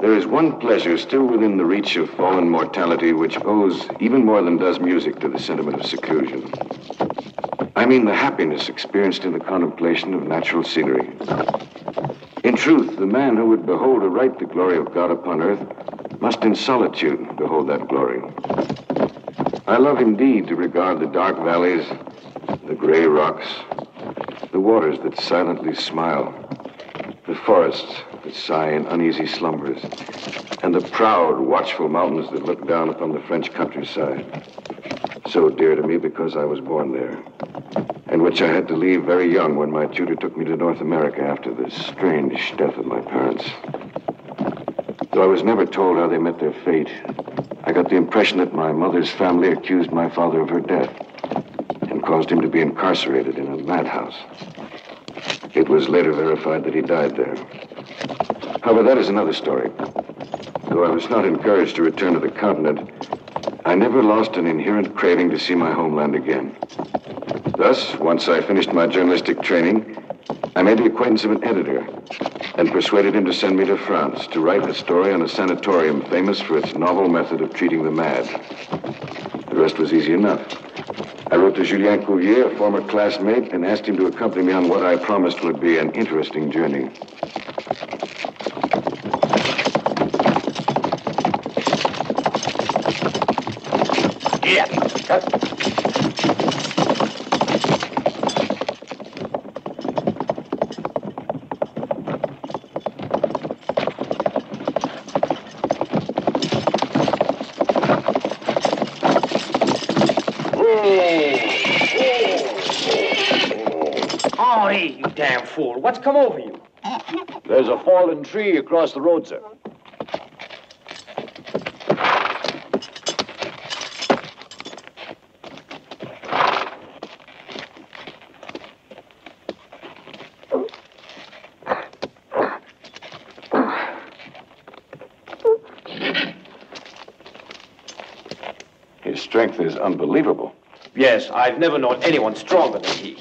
There is one pleasure still within the reach of fallen mortality which owes even more than does music to the sentiment of seclusion. I mean the happiness experienced in the contemplation of natural scenery. In truth, the man who would behold aright the glory of God upon earth must in solitude behold that glory. I love indeed to regard the dark valleys, the gray rocks, the waters that silently smile, the forests that sigh in uneasy slumbers, and the proud, watchful mountains that look down upon the French countryside, so dear to me because I was born there, and which I had to leave very young when my tutor took me to North America after the strange death of my parents. Though I was never told how they met their fate, I got the impression that my mother's family accused my father of her death and caused him to be incarcerated in a madhouse. It was later verified that he died there. However, that is another story. Though I was not encouraged to return to the continent, I never lost an inherent craving to see my homeland again. Thus, once I finished my journalistic training, I made the acquaintance of an editor and persuaded him to send me to France to write a story on a sanatorium famous for its novel method of treating the mad. The rest was easy enough. I wrote to Julien Cuvier, a former classmate, and asked him to accompany me on what I promised would be an interesting journey. Henri, you damn fool. What's come over you? There's a fallen tree across the road, sir. His strength is unbelievable. Yes, I've never known anyone stronger than he.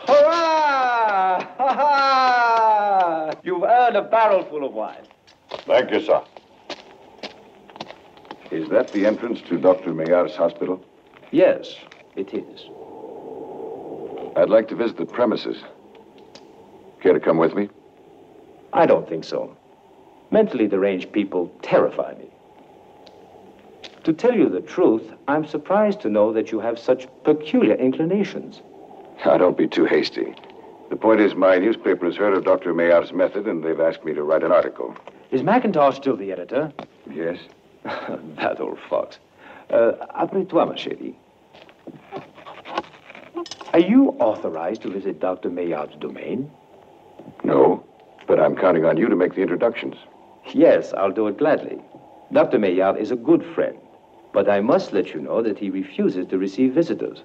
Hurrah! Ha-ha! You've earned a barrel full of wine. Thank you, sir. Is that the entrance to Dr. Maillard's hospital? Yes, it is. I'd like to visit the premises. Care to come with me? I don't think so. Mentally deranged people terrify me. To tell you the truth, I'm surprised to know that you have such peculiar inclinations. Now, don't be too hasty. The point is, my newspaper has heard of Dr. Maillard's method, and they've asked me to write an article. Is McIntosh still the editor? Yes? That old fox. Après toi, ma chérie. Are you authorized to visit Dr. Maillard's domain? No, but I'm counting on you to make the introductions. Yes, I'll do it gladly. Dr. Maillard is a good friend, but I must let you know that he refuses to receive visitors.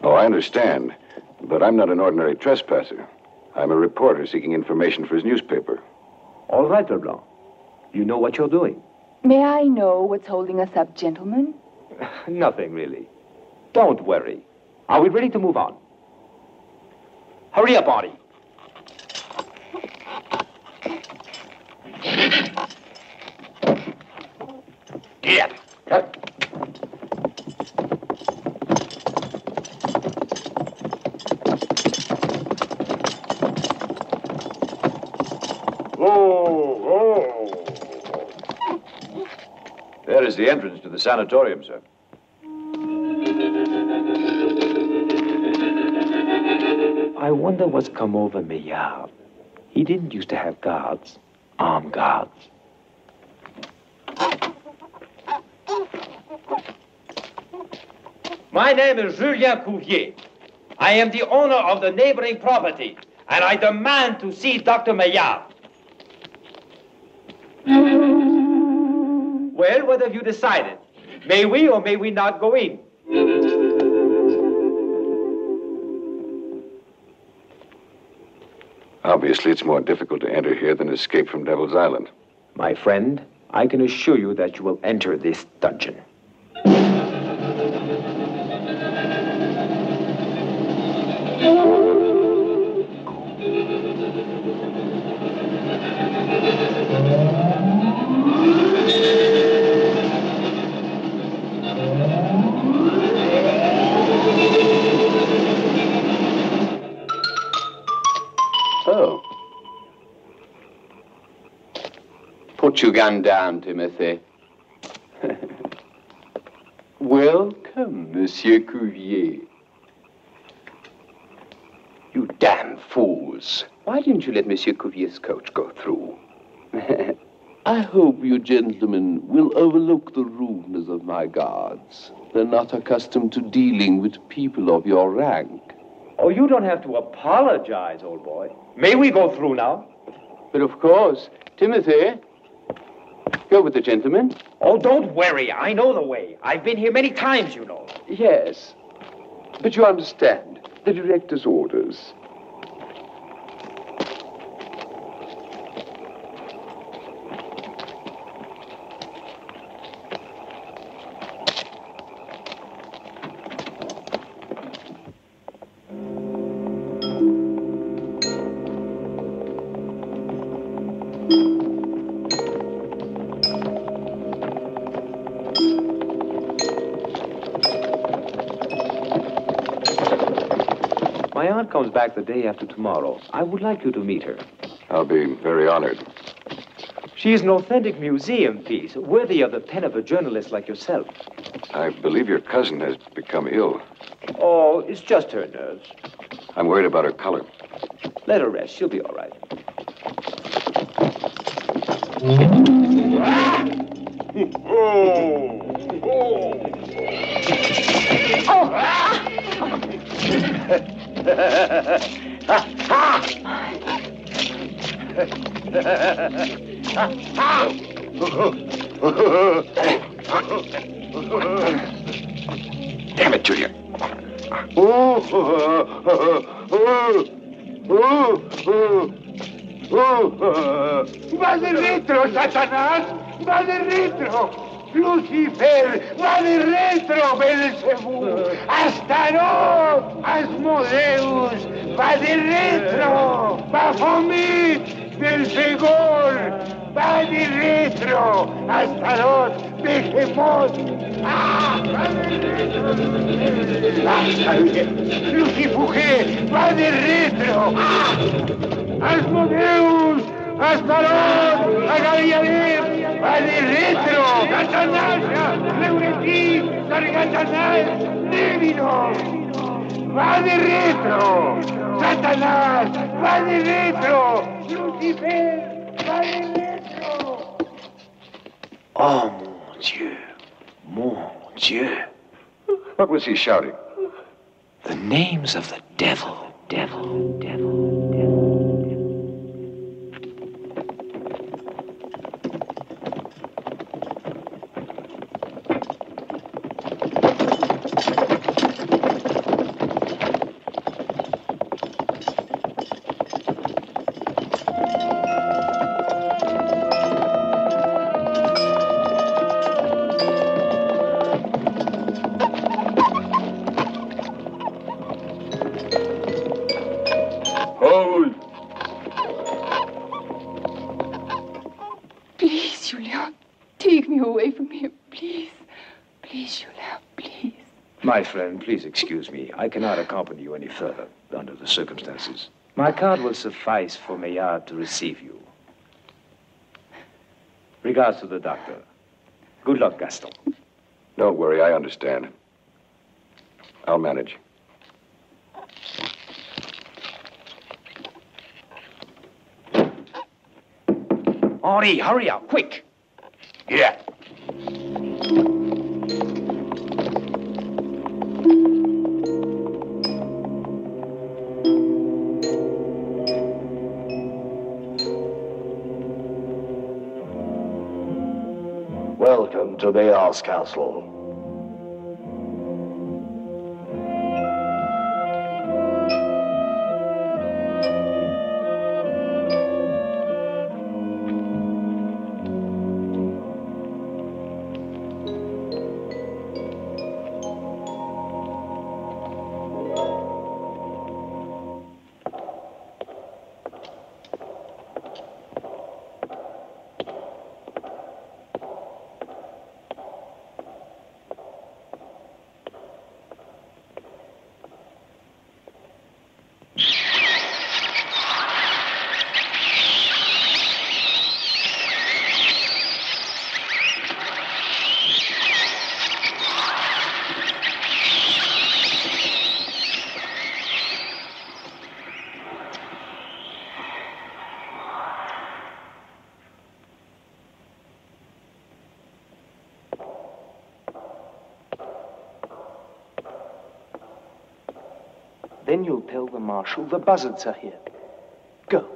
Oh, I understand, but I'm not an ordinary trespasser. I'm a reporter seeking information for his newspaper. All right, Leblanc. You know what you're doing. May I know what's holding us up, gentlemen? Nothing, really. Don't worry. Are we ready to move on? Hurry up, Artie. Yeah. Cut. There is the entrance to the sanatorium, sir. I wonder what's come over Maillard. He didn't used to have guards, armed guards. My name is Julien Cuvier. I am the owner of the neighboring property, and I demand to see Dr. Maillard. Well, what have you decided? May we or may we not go in? Obviously, it's more difficult to enter here than escape from Devil's Island. My friend, I can assure you that you will enter this dungeon. Oh. Put your gun down, Timothy. Welcome, Monsieur Cuvier. You damn fools. Why didn't you let Monsieur Cuvier's coach go through? I hope you gentlemen will overlook the rudeness of my guards. They're not accustomed to dealing with people of your rank. Oh, you don't have to apologize, old boy. May we go through now? But of course, Timothy, go with the gentleman. Oh, don't worry. I know the way. I've been here many times, you know. Yes, but you understand the director's orders. My aunt comes back the day after tomorrow. I would like you to meet her. I'll be very honored. She is an authentic museum piece, worthy of the pen of a journalist like yourself. I believe your cousin has become ill. Oh, it's just her nerves. I'm worried about her color. Let her rest. She'll be all right. Damn it, Julia. ¡Va de retro, Satanás! ¡Va de retro! ¡Lucifer! ¡Va de retro, Belcebú! ¡Astarot! ¡Asmodeus! ¡Va de retro! ¡Baphomet! ¡Belfegor! ¡Va de retro! ¡Astarot! ¡Behemoth! ¡Ah! ¡Va de retro! ¡Lucifuge! ¡Va de retro! ¡Ah! ¡Asmodeus! ¡Astarot! ¡Agarianem! ¡Va de retro! ¡Satanás! ¡Leuretí! ¡Sargatanás! ¡Nevino! ¡Va de retro! ¡Satanás! ¡Va de retro! ¡Lucifer! ¡Va de retro! Oh, mon Dieu. Mon Dieu. What was he shouting? The names of the devil. Devil, devil, devil. Please, Julien, take me away from here, please. Please, Julien, please. My friend, please excuse me. I cannot accompany you any further under the circumstances. My card will suffice for Maillard to receive you. Regards to the doctor. Good luck, Gaston. Don't worry, I understand. I'll manage. Henri, hurry up, quick! Yeah. Welcome to Bayard's castle. Then you'll tell the marshal the buzzards are here. Go.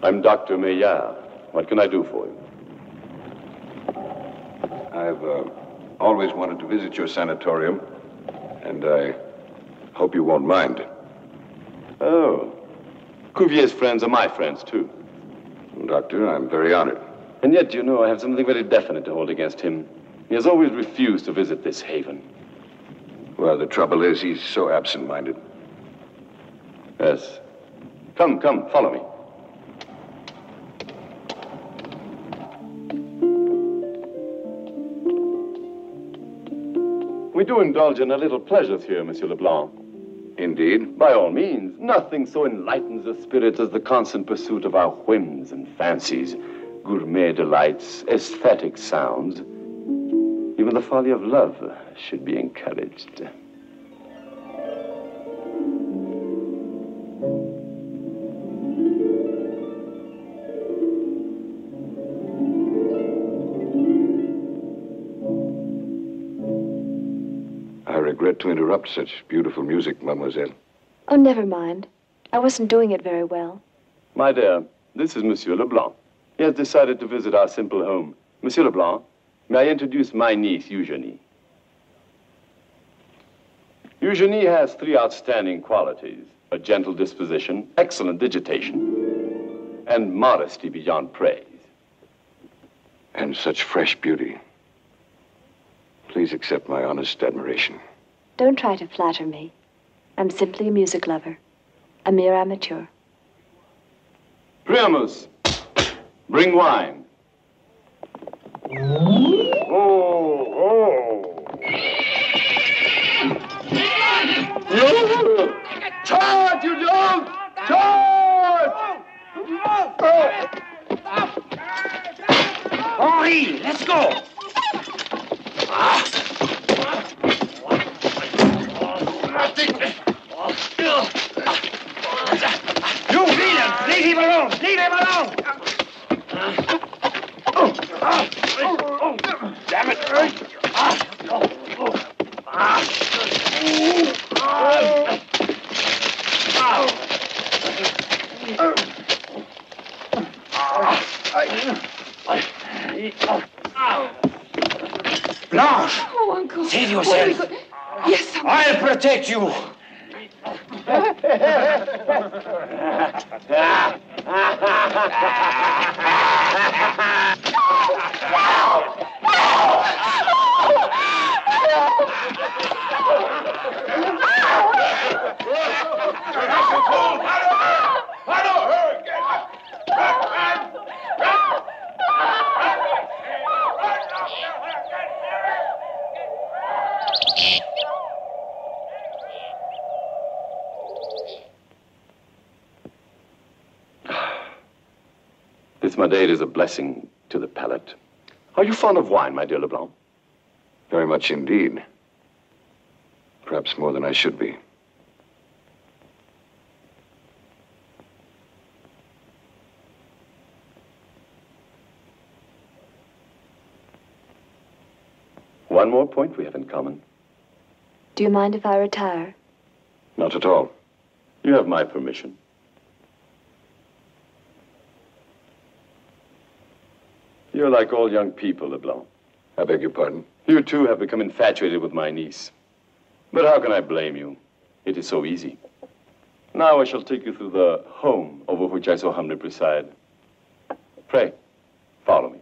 I'm Dr. Maillard. What can I do for you? I've always wanted to visit your sanatorium, and I hope you won't mind. Oh. Cuvier's friends are my friends, too. Doctor, I'm very honored. And yet, you know, I have something very definite to hold against him. He has always refused to visit this haven. Well, the trouble is, he's so absent-minded. Yes. Come, follow me. We do indulge in a little pleasures here, Monsieur Leblanc. Indeed? By all means. Nothing so enlightens the spirit as the constant pursuit of our whims and fancies, gourmet delights, aesthetic sounds. Even the folly of love should be encouraged. I regret to interrupt such beautiful music, mademoiselle. Oh, never mind. I wasn't doing it very well. My dear, this is Monsieur Leblanc. He has decided to visit our simple home. Monsieur Leblanc, may I introduce my niece, Eugenie? Eugenie has three outstanding qualities: a gentle disposition, excellent digitation, and modesty beyond praise. And such fresh beauty. Please accept my honest admiration. Don't try to flatter me. I'm simply a music lover. A mere amateur. Priamus, bring wine. Charge, you dog! Charge! Henri, let's go! You villain! Leave him alone! Leave him alone! Damn it! Blanche! Oh, Uncle. Save yourself. Yes, Uncle. I'll protect you. This Madeira is a blessing to the palate. Are you fond of wine, my dear Leblanc? Very much indeed. Perhaps more than I should be. One more point we have in common. Do you mind if I retire? Not at all. You have my permission. You're like all young people, Leblanc. I beg your pardon? You, too, have become infatuated with my niece. But how can I blame you? It is so easy. Now I shall take you through the home over which I so humbly preside. Pray, follow me.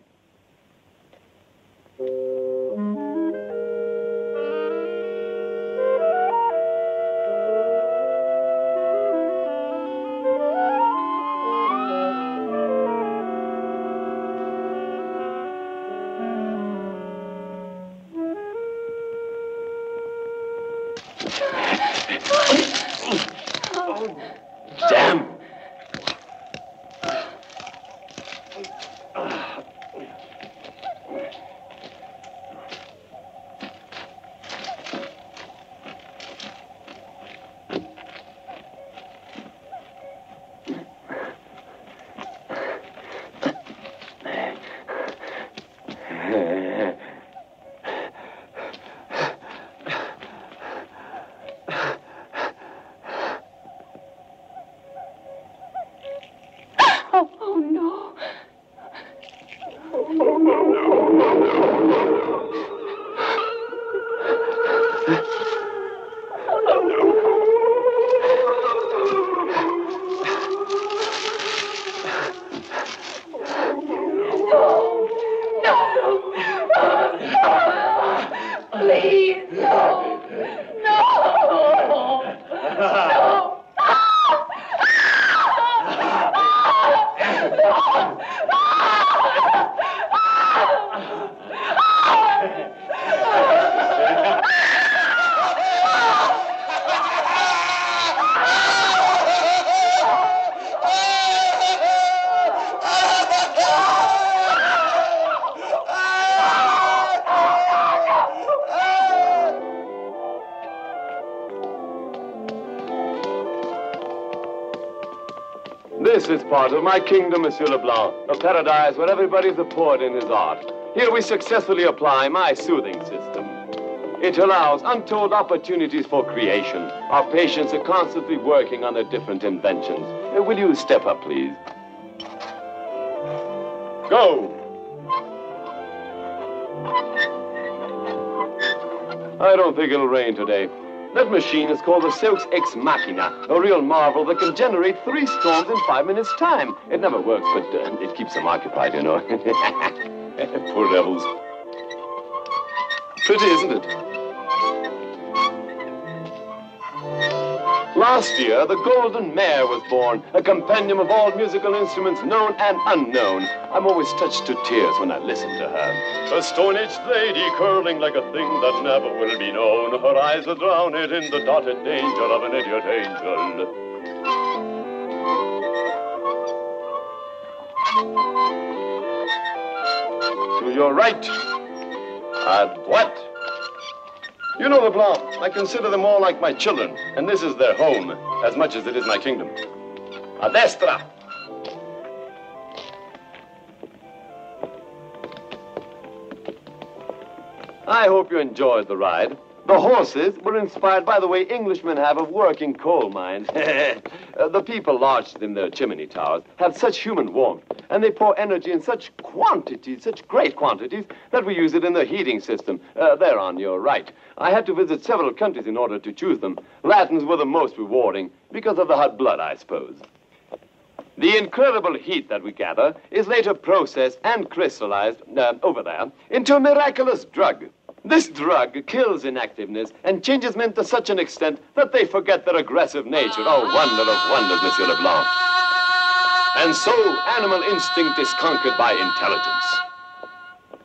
This is part of my kingdom, Monsieur Leblanc, a paradise where everybody's a poet in his art. Here we successfully apply my soothing system. It allows untold opportunities for creation. Our patients are constantly working on their different inventions. Will you step up, please? Go! I don't think it'll rain today. That machine is called the Seux Ex Machina, a real marvel that can generate 3 storms in 5 minutes' time. It never works, but it keeps them occupied, you know. Poor devils. Pretty, isn't it? Last year, the Golden Mare was born, a compendium of all musical instruments known and unknown. I'm always touched to tears when I listen to her. A stone-aged lady curling like a thing that never will be known. Her eyes are drowned in the dotted danger of an idiot angel. To your right. À droite. You know, Leblanc, I consider them all like my children, and this is their home, as much as it is my kingdom. A destra. I hope you enjoyed the ride. The horses were inspired by the way Englishmen have of working coal mines. The people lodged in their chimney towers have such human warmth, and they pour energy in such quantities, such great quantities, that we use it in the heating system. There on your right. I had to visit several countries in order to choose them. Latins were the most rewarding, because of the hot blood, I suppose. The incredible heat that we gather is later processed and crystallized, over there, into a miraculous drug. This drug kills inactiveness and changes men to such an extent that they forget their aggressive nature. Oh, wonder of wonders, Monsieur Leblanc. And so, animal instinct is conquered by intelligence.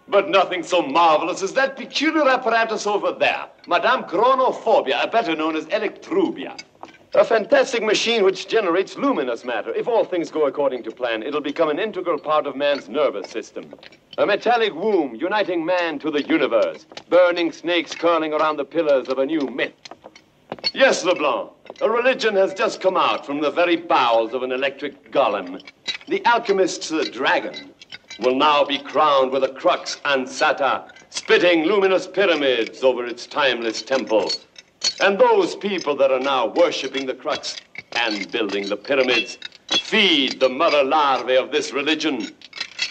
But nothing so marvelous as that peculiar apparatus over there, Madame Chronophobia, better known as Electrubia. A fantastic machine which generates luminous matter. If all things go according to plan, it'll become an integral part of man's nervous system. A metallic womb uniting man to the universe. Burning snakes curling around the pillars of a new myth. Yes, Leblanc, a religion has just come out from the very bowels of an electric golem. The alchemist's dragon will now be crowned with a crux ansata, spitting luminous pyramids over its timeless temple. And those people that are now worshipping the crux and building the pyramids feed the mother larvae of this religion.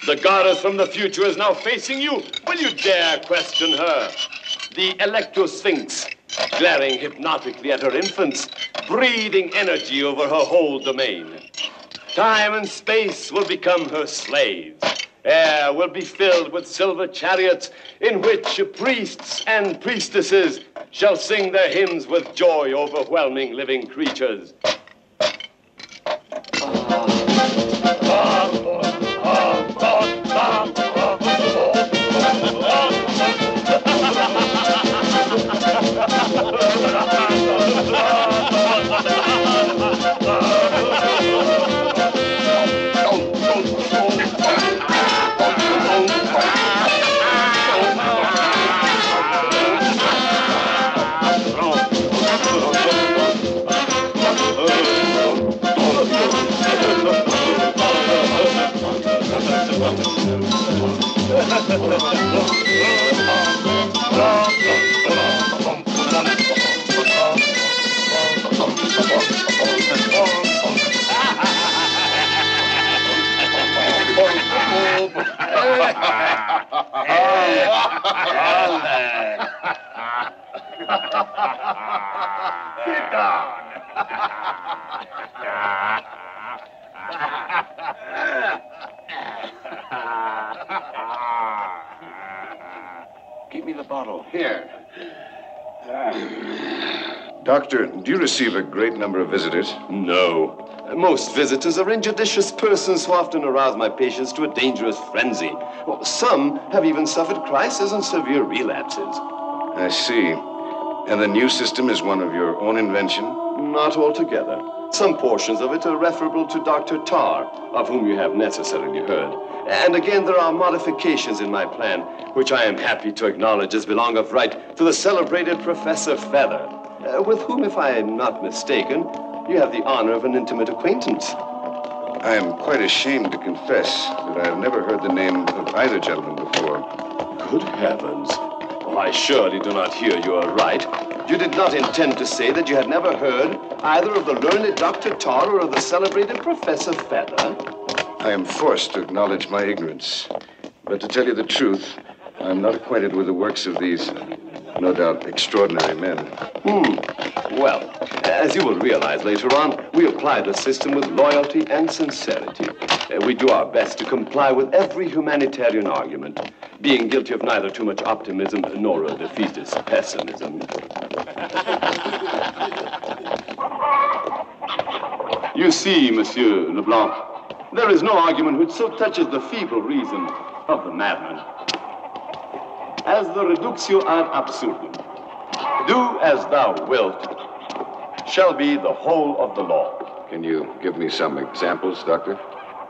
The goddess from the future is now facing you. Will you dare question her? The Electrosphinx, glaring hypnotically at her infants, breathing energy over her whole domain. Time and space will become her slaves. Air will be filled with silver chariots in which priests and priestesses shall sing their hymns with joy overwhelming living creatures. Sit down. Give me the bottle. Here. Doctor, do you receive a great number of visitors? No. Most visitors are injudicious persons who often arouse my patients to a dangerous frenzy. Well, some have even suffered crises and severe relapses. I see. And the new system is one of your own invention? Not altogether. Some portions of it are referable to Dr. Tarr, of whom you have necessarily heard. And again, there are modifications in my plan, which I am happy to acknowledge as belong of right to the celebrated Professor Feather, with whom, if I am not mistaken, you have the honor of an intimate acquaintance. I am quite ashamed to confess that I have never heard the name of either gentleman before. Good heavens. Oh, I surely do not hear you aright. You did not intend to say that you had never heard either of the learned Dr. Todd or of the celebrated Professor Feather? I am forced to acknowledge my ignorance. But to tell you the truth, I am not acquainted with the works of these, no doubt, extraordinary men. Well, as you will realize later on, we apply the system with loyalty and sincerity. We do our best to comply with every humanitarian argument, being guilty of neither too much optimism nor a defeatist pessimism. You see, Monsieur Leblanc, there is no argument which so touches the feeble reason of the madman as the reductio ad absurdum. Do as thou wilt shall be the whole of the law. Can you give me some examples, Doctor?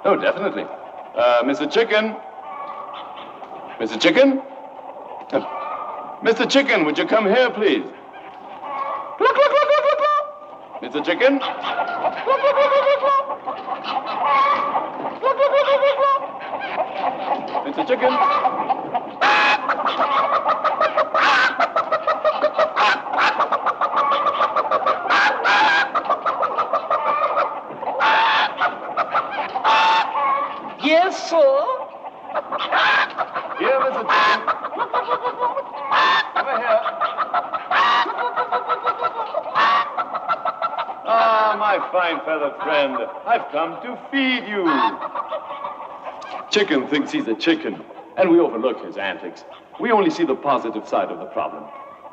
Oh, definitely. Mr. Chicken? Mr. Chicken? Mr. Chicken, would you come here, please? Cluck, cluck, cluck, cluck, cluck, cluck. Mr. Chicken? Cluck, cluck, cluck, cluck, cluck, cluck. Cluck, cluck, cluck, cluck, cluck. Mr. Chicken? Yes, sir. Here, Mr. Chicken. Over here. Ah, my fine feathered friend, I've come to feed you. Chicken thinks he's a chicken, and we overlook his antics. We only see the positive side of the problem.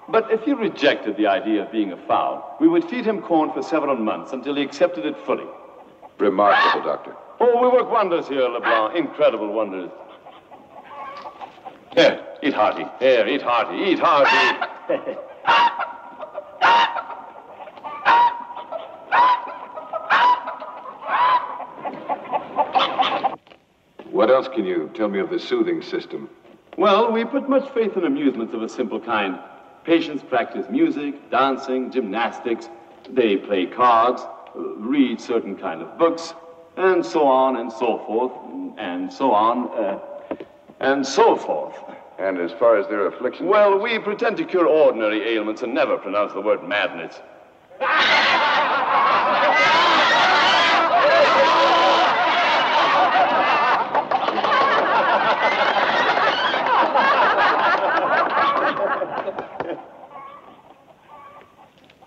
But if he rejected the idea of being a fowl, we would feed him corn for several months until he accepted it fully. Remarkable, Doctor. Oh, we work wonders here, Leblanc. Incredible wonders. Here, eat hearty. Here, eat hearty. Eat hearty. What else can you tell me of the soothing system? Well, we put much faith in amusements of a simple kind. Patients practice music, dancing, gymnastics. They play cards, read certain kind of books, and so on and so forth, and so on, and so forth. And as far as their affliction? Well, we pretend to cure ordinary ailments and never pronounce the word madness.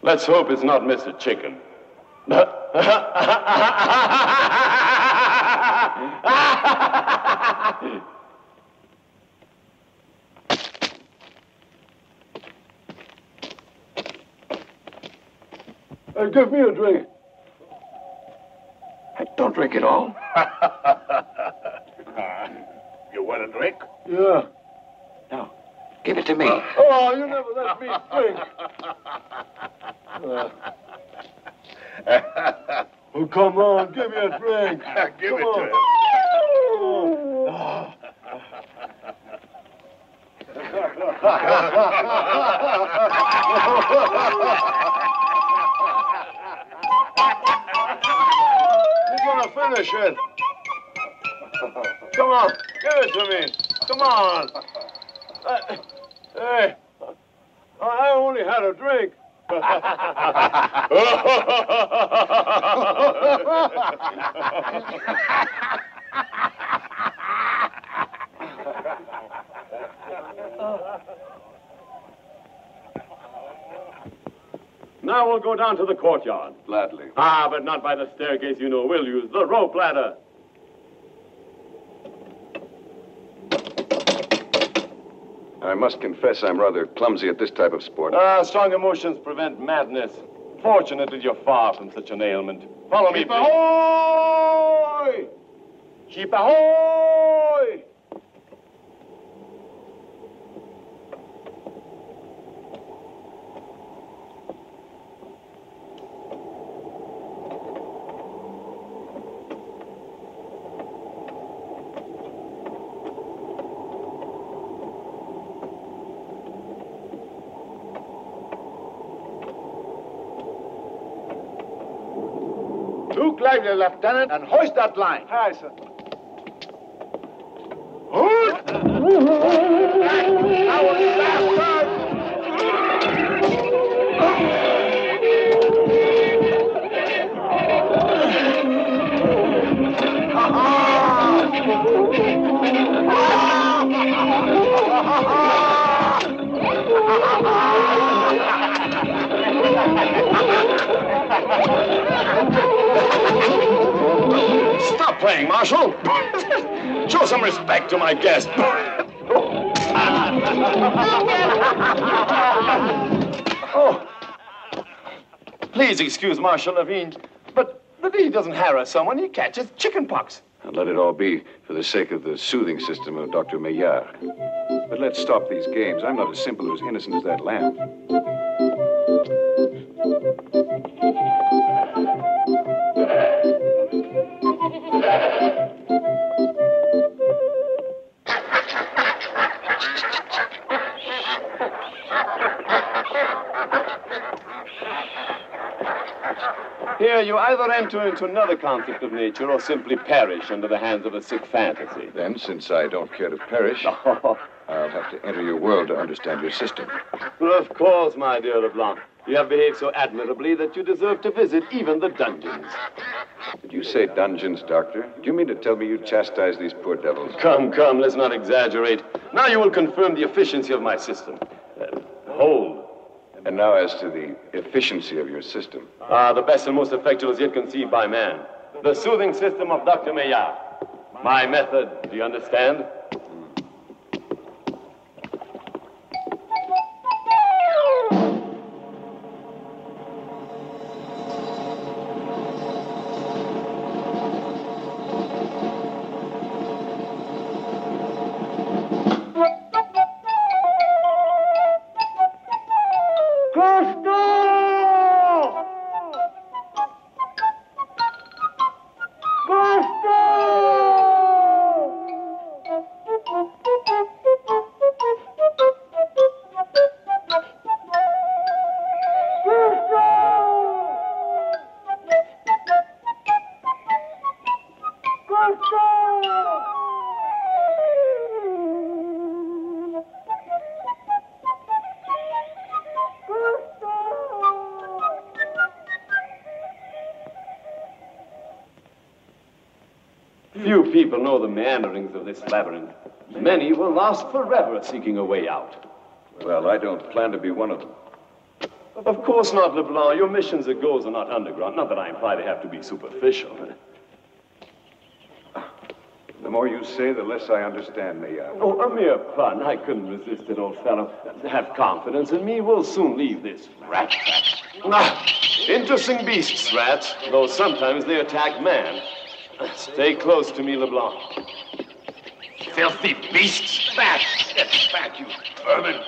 Let's hope it's not Mr. Chicken. Give me a drink. Don't drink it all. You want a drink? Yeah. No. Give it to me. Oh, you never let me drink. Oh, come on, give me a drink. Give Come it on. to him. He's gonna finish it. Come on, give it to me. Come on. Hey, I only had a drink. Now we'll go down to the courtyard. Gladly. Ah, but not by the staircase, you know. We'll use the rope ladder. I must confess I'm rather clumsy at this type of sport. Strong emotions prevent madness. Fortunately, you're far from such an ailment. Follow me, Sheep please. ahoy! Sheep ahoy! Look lively, Lieutenant, and hoist that line. Aye, sir. Stop playing, Marshal. Show some respect to my guest. Oh. Please excuse Marshal Levine, but he doesn't harass someone. He catches chicken pox. And let it all be for the sake of the soothing system of Dr. Maillard. But let's stop these games. I'm not as simple or as innocent as that lamb. Here, you either enter into another concept of nature or simply perish under the hands of a sick fantasy. Then, since I don't care to perish, I'll have to enter your world to understand your system. Well, of course, my dear Leblanc. You have behaved so admirably that you deserve to visit even the dungeons. Did you say dungeons, Doctor? Do you mean to tell me you chastise these poor devils? Come, let's not exaggerate. Now you will confirm the efficiency of my system. Hold. And now as to the efficiency of your system. The best and most effective as yet conceived by man. The soothing system of Dr. Maillard. My method, do you understand? Few people know the meanderings of this labyrinth. Many will last forever seeking a way out. Well, I don't plan to be one of them. Of course not, Leblanc. Your missions and goals are not underground. Not that I imply they have to be superficial. The more you say, the less I understand, Maillard. Oh, a mere pun. I couldn't resist it, old fellow. Have confidence in me. We'll soon leave this rat trap. Interesting beasts, rats, though sometimes they attack man. Stay close to me, Leblanc. Filthy beasts! Back! Get back, you vermin!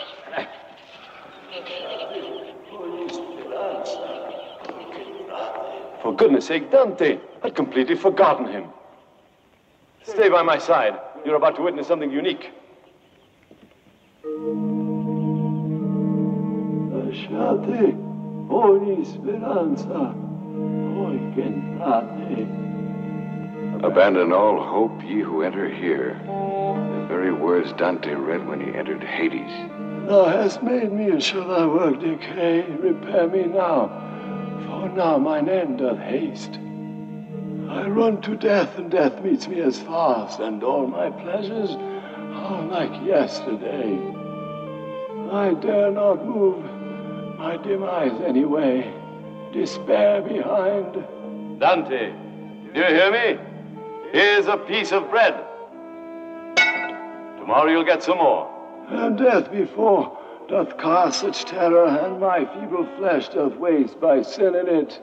For goodness sake, Dante, I'd completely forgotten him. Stay by my side. You're about to witness something unique. Lasciate ogni speranza, voi che entrate. Abandon all hope, ye who enter here. The very words Dante read when he entered Hades. Thou hast made me, and shall thy work decay? Repair me now, for now mine end doth haste. I run to death, and death meets me as fast, and all my pleasures are like yesterday. I dare not move my demise anyway. Despair behind. Dante, do you hear me? Here's a piece of bread. Tomorrow you'll get some more. And death before doth cast such terror, and my feeble flesh doth waste by sin in it.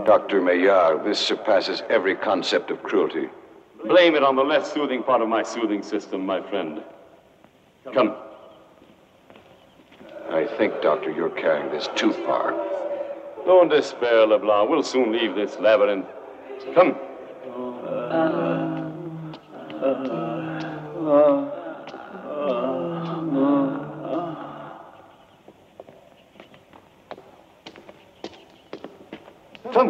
Dr. Maillard, this surpasses every concept of cruelty. Blame it on the less soothing part of my soothing system, my friend. Come. I think, Doctor, you're carrying this too far. Don't despair, Leblanc. We'll soon leave this labyrinth. Come.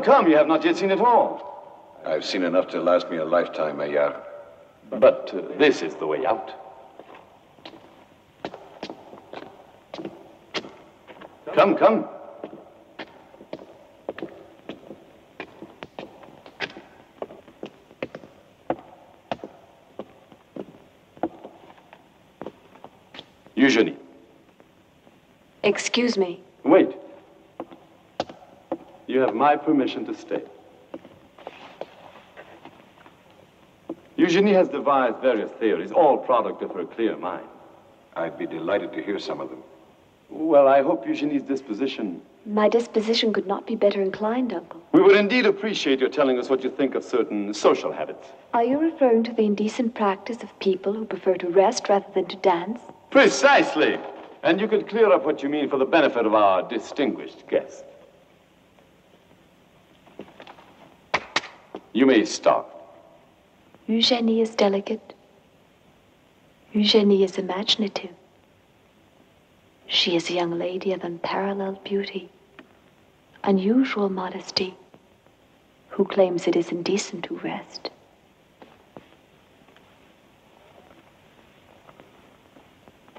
Come, come, you have not yet seen it all. I've seen enough to last me a lifetime, Maillard. But this is the way out. Come, come. Eugenie. Excuse me. Wait. You have my permission to stay. Eugenie has devised various theories, all product of her clear mind. I'd be delighted to hear some of them. Well, I hope Eugenie's disposition... My disposition could not be better inclined, Uncle. We would indeed appreciate your telling us what you think of certain social habits. Are you referring to the indecent practice of people who prefer to rest rather than to dance? Precisely. And you could clear up what you mean for the benefit of our distinguished guest. You may start. Eugenie is delicate. Eugenie is imaginative. She is a young lady of unparalleled beauty, unusual modesty, who claims it is indecent to rest.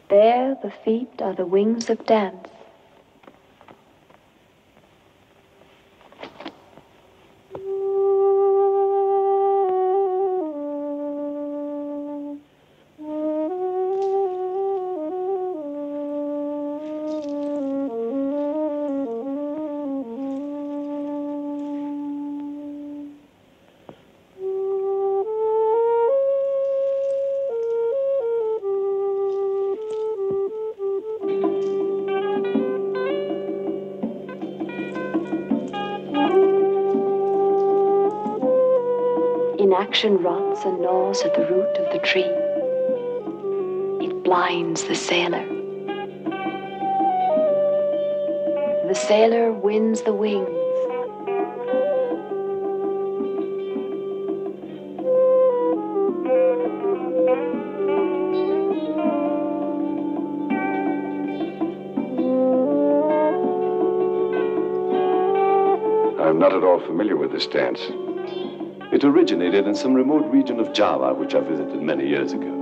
There, the feet are the wings of dance. Inaction rots and gnaws at the root of the tree. It blinds the sailor. The sailor wins the wings. I'm not at all familiar with this dance. It originated in some remote region of Java, which I visited many years ago.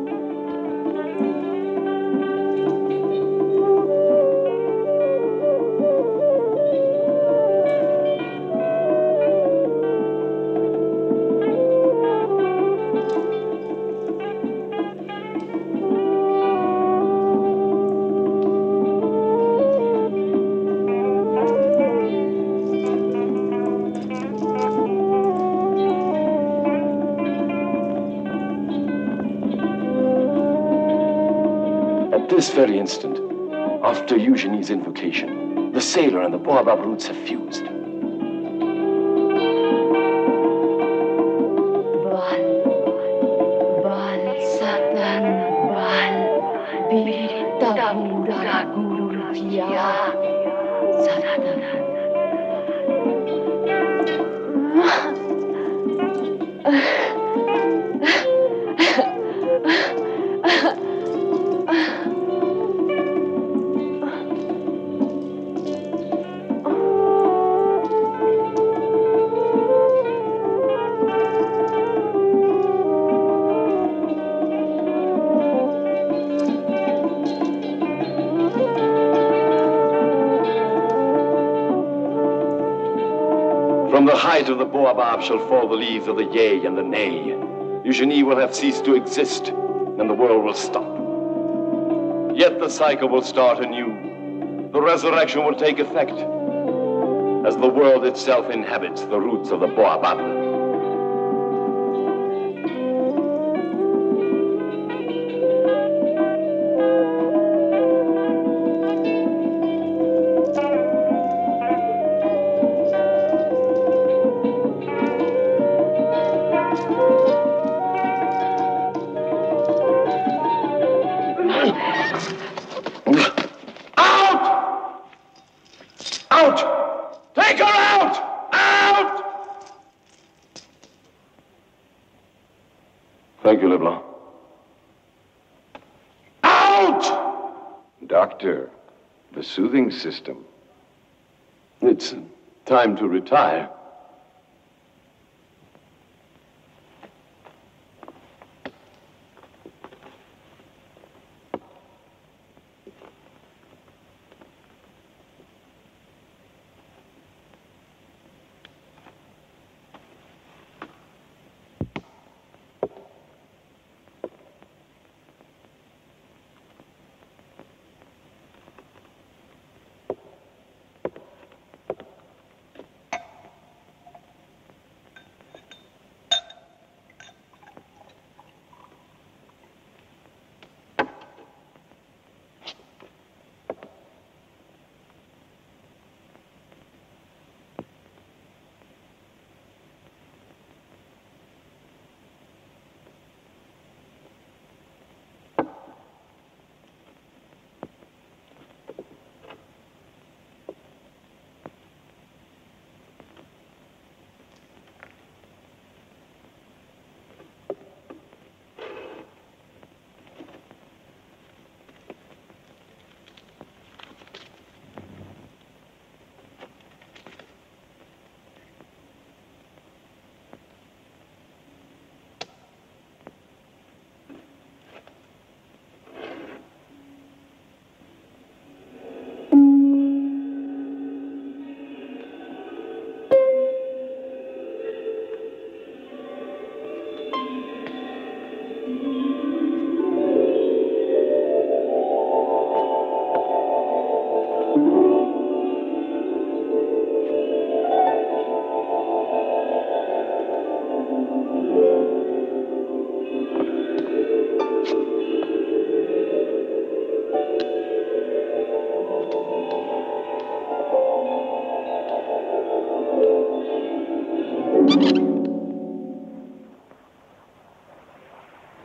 This very instant, after Eugenie's invocation, the sailor and the baobab roots have fused. From the height of the baobab shall fall the leaves of the yea and the nay. Eugenie will have ceased to exist, and the world will stop. Yet the cycle will start anew. The resurrection will take effect as the world itself inhabits the roots of the baobab. Thank you, Leblanc. Out! Doctor, the soothing system. It's time to retire.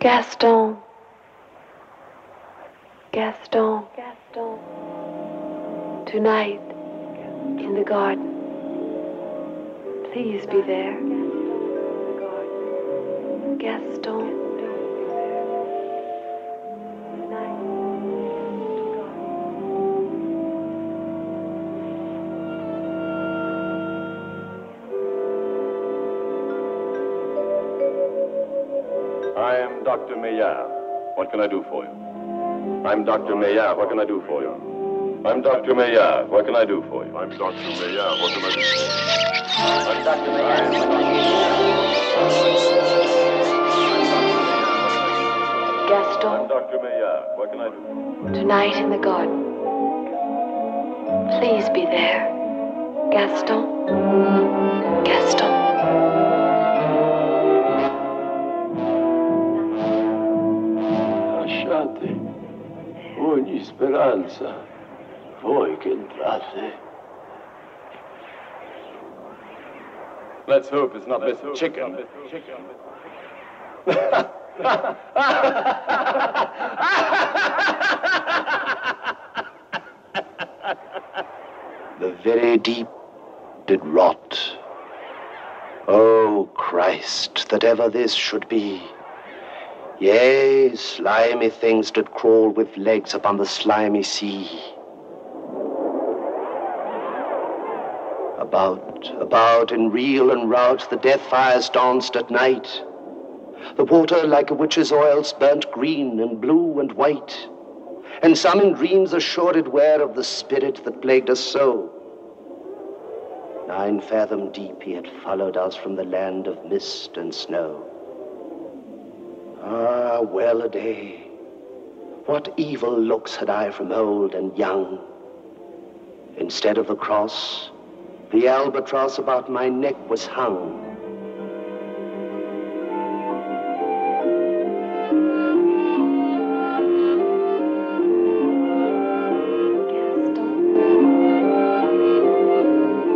Gaston. Gaston. Gaston. Tonight, in the garden. Please be there. Gaston. I am Dr. Maillard. What can I do for you? I'm Dr. Maillard. What can I do for you? I'm Dr. Maillard. What can I do for you? I'm Dr. Maillard. What can I do for you? I'm Dr. Maillard. Gaston. I'm Dr. Maillard. What can I do? Tonight in the garden. Please be there. Gaston. Gaston. Lasciate ogni speranza, voi che entrate. Let's hope it's not this chicken. The very deep did rot. O Christ, that ever this should be. Yea, slimy things did crawl with legs upon the slimy sea. About in reel and rout the death fires danced at night. The water like a witch's oils burnt green and blue and white. And some in dreams assured were of the spirit that plagued us so. 9 fathom deep he had followed us from the land of mist and snow. Ah, well a day. What evil looks had I from old and young. Instead of the cross, the albatross about my neck was hung.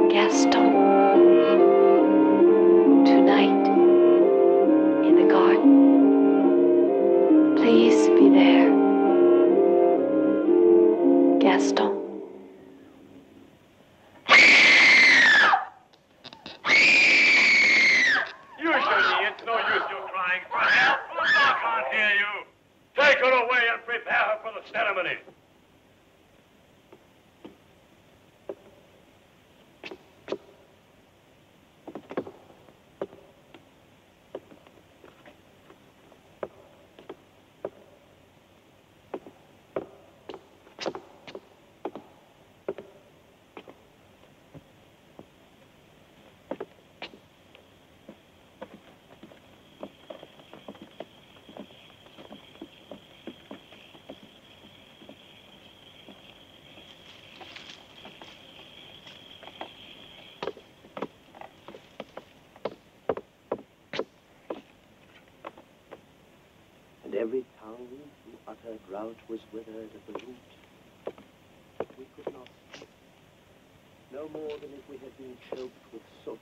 Gaston. Tonight, in the garden. Please be there. Gaston. Usually, it's no use you crying for help. I can't hear you. Take her away and prepare her for the ceremony. And every tongue who uttered rout was withered at the root. We could not speak, no more than if we had been choked with soot.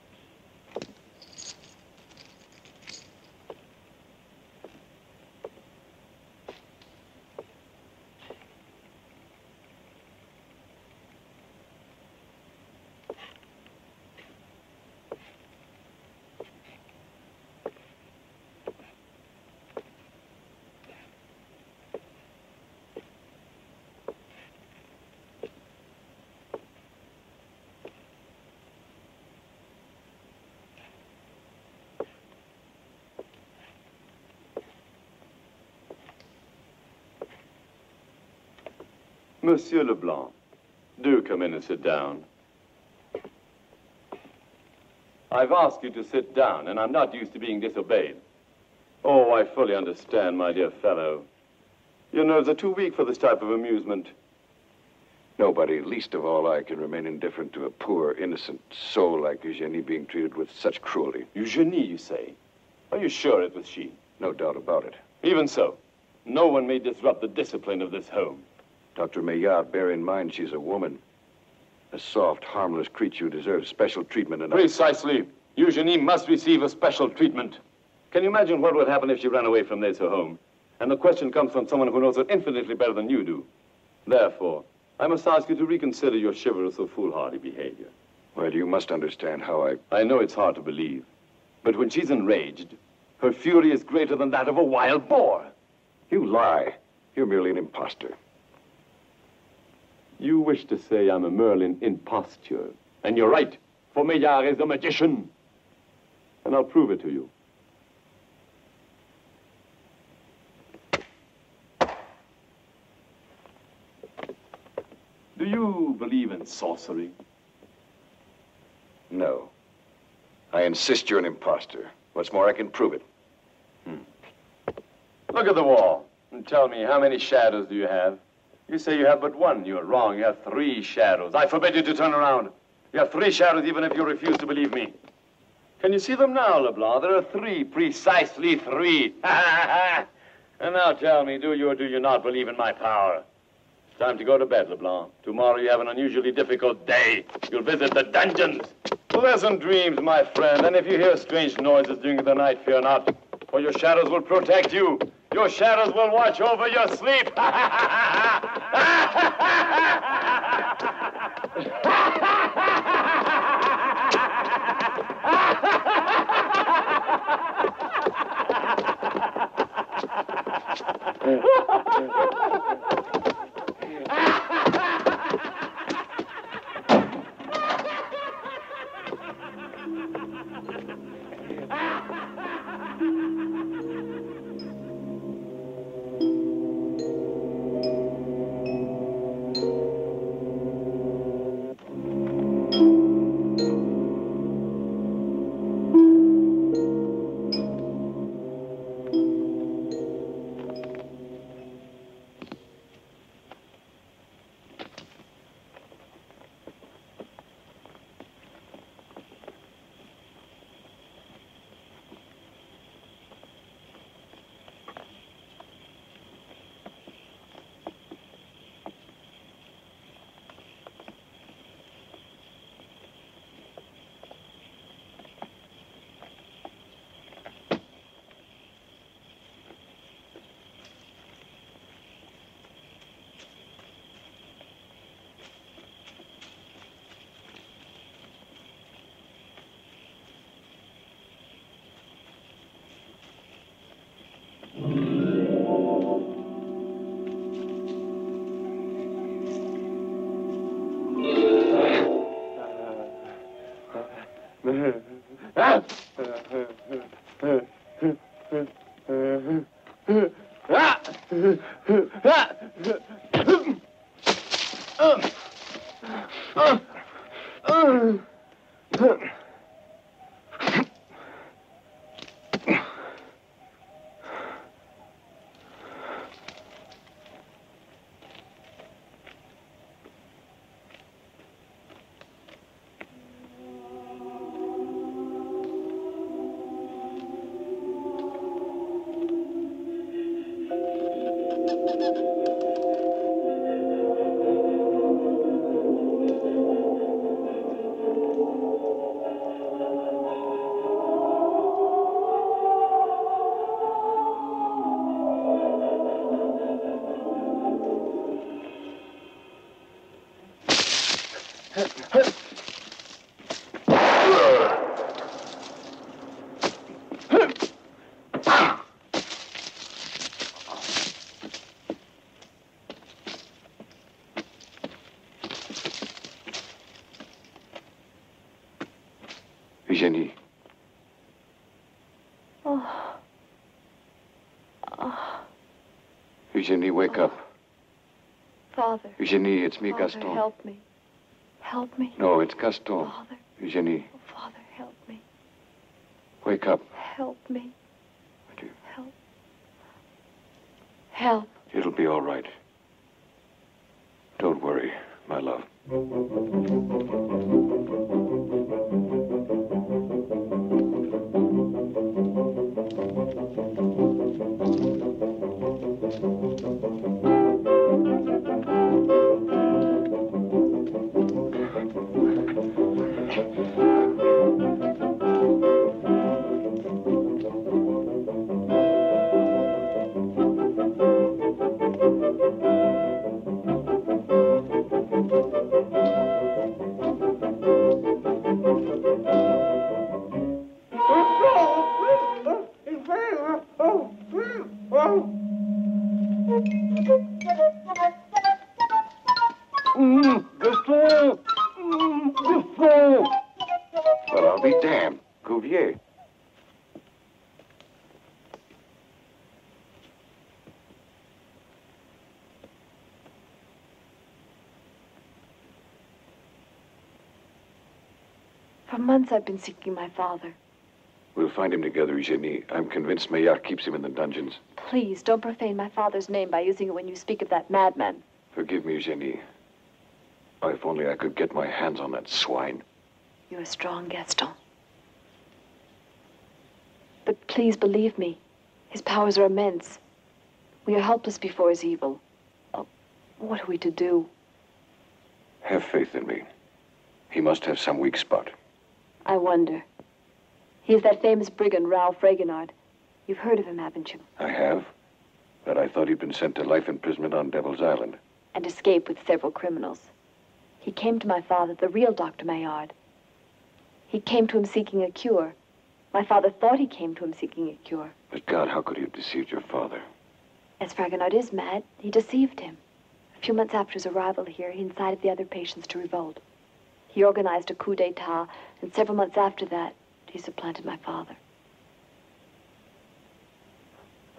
Monsieur Leblanc, do come in and sit down. I've asked you to sit down, and I'm not used to being disobeyed. Oh, I fully understand, my dear fellow. Your nerves are too weak for this type of amusement. Nobody, least of all I, can remain indifferent to a poor, innocent soul like Eugenie being treated with such cruelty. Eugenie, you say? Are you sure it was she? No doubt about it. Even so, no one may disrupt the discipline of this home. Dr. Maillard, bear in mind she's a woman. A soft, harmless creature who deserves special treatment and... Precisely. Eugenie must receive a special treatment. Can you imagine what would happen if she ran away from this, her home? And the question comes from someone who knows her infinitely better than you do. Therefore, I must ask you to reconsider your chivalrous or foolhardy behavior. Well, you must understand how I know it's hard to believe, but when she's enraged, her fury is greater than that of a wild boar. You lie. You're merely an impostor. You wish to say I'm a Merlin imposture. And you're right, for Maillard is a magician. And I'll prove it to you. Do you believe in sorcery? No. I insist you're an impostor. What's more, I can prove it. Look at the wall and tell me, how many shadows do you have? You say you have but one. You're wrong. You have 3 shadows. I forbid you to turn around. You have 3 shadows even if you refuse to believe me. Can you see them now, Leblanc? There are 3, precisely 3. And now tell me, do you or do you not believe in my power? It's time to go to bed, Leblanc. Tomorrow you have an unusually difficult day. You'll visit the dungeons. Pleasant dreams, my friend. And if you hear strange noises during the night, fear not, for your shadows will protect you. Your shadows will watch over your sleep. Eugenie. Oh. Oh. Eugenie, wake up. Father. Eugenie, it's me, Father, Gaston. Help me. Help me. No, it's Gaston. Father. Eugenie. Oh, Father, help me. Wake up. Help me. Would you? Help. Help. It'll be all right. Don't worry, my love. Gaston! Gaston! Well, I'll be damned. Cuvier. For months I've been seeking my father. We'll find him together, Eugenie. I'm convinced Maillard keeps him in the dungeons. Please, don't profane my father's name by using it when you speak of that madman. Forgive me, Eugenie. Oh, if only I could get my hands on that swine. You're strong, Gaston. But please believe me. His powers are immense. We are helpless before his evil. Oh, what are we to do? Have faith in me. He must have some weak spot. I wonder. He is that famous brigand, Ralph Fragonard. You've heard of him, haven't you? I have. But I thought he'd been sent to life imprisonment on Devil's Island. And escaped with several criminals. He came to my father, the real Dr. Maillard. He came to him seeking a cure. My father thought he came to him seeking a cure. But God, how could he have deceived your father? As Fragonard is mad, he deceived him. A few months after his arrival here, he incited the other patients to revolt. He organized a coup d'etat, and several months after that, he supplanted my father.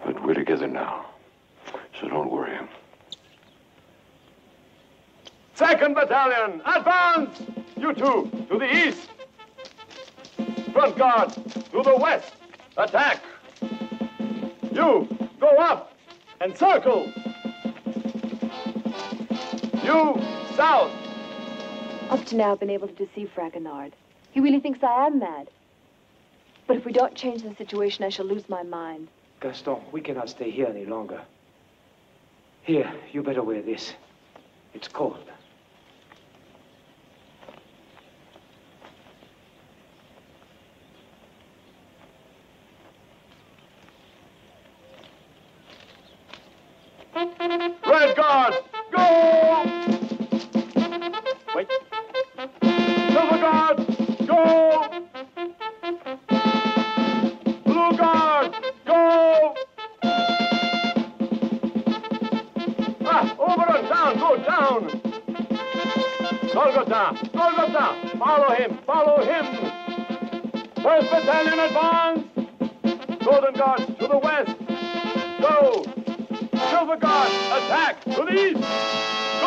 But we're together now, so don't worry. 2nd Battalion, advance! You two, to the east. Front guard, to the west. Attack! You, go up and circle. You, south. Up to now, I've been able to deceive Fragonard. He really thinks I am mad. But if we don't change the situation, I shall lose my mind. Gaston, we cannot stay here any longer. Here, you better wear this. It's cold. Red Guard, go! Wait. Silver Guard, go! Blue Guard, go! Over and down, go down! Golgotha, Golgotha, follow him, follow him! 1st Battalion, advance! Golden Guards, to the west, go! Silver Guard, attack! To the east! Go!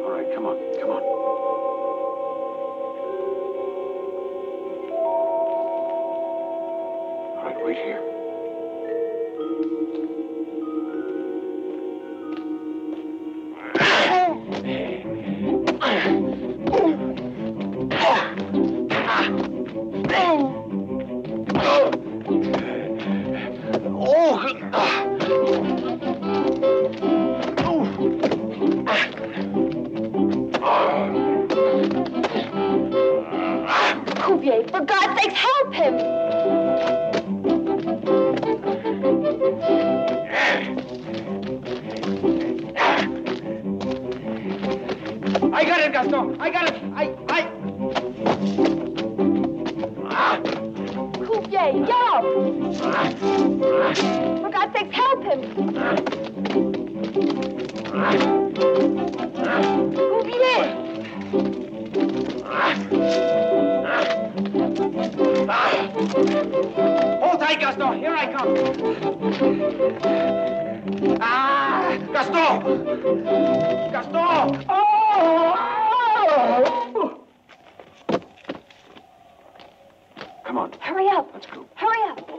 All right, come on, come on. All right, wait here. Cuvier, for God's sakes, help him! I got it, Gaston. I got it. Cuvier, help! For God's sakes, help him! Cuvier! Hold tight, Gaston. Here I come. Gaston! Gaston! Come on. Hurry up! Let's go. Hurry up!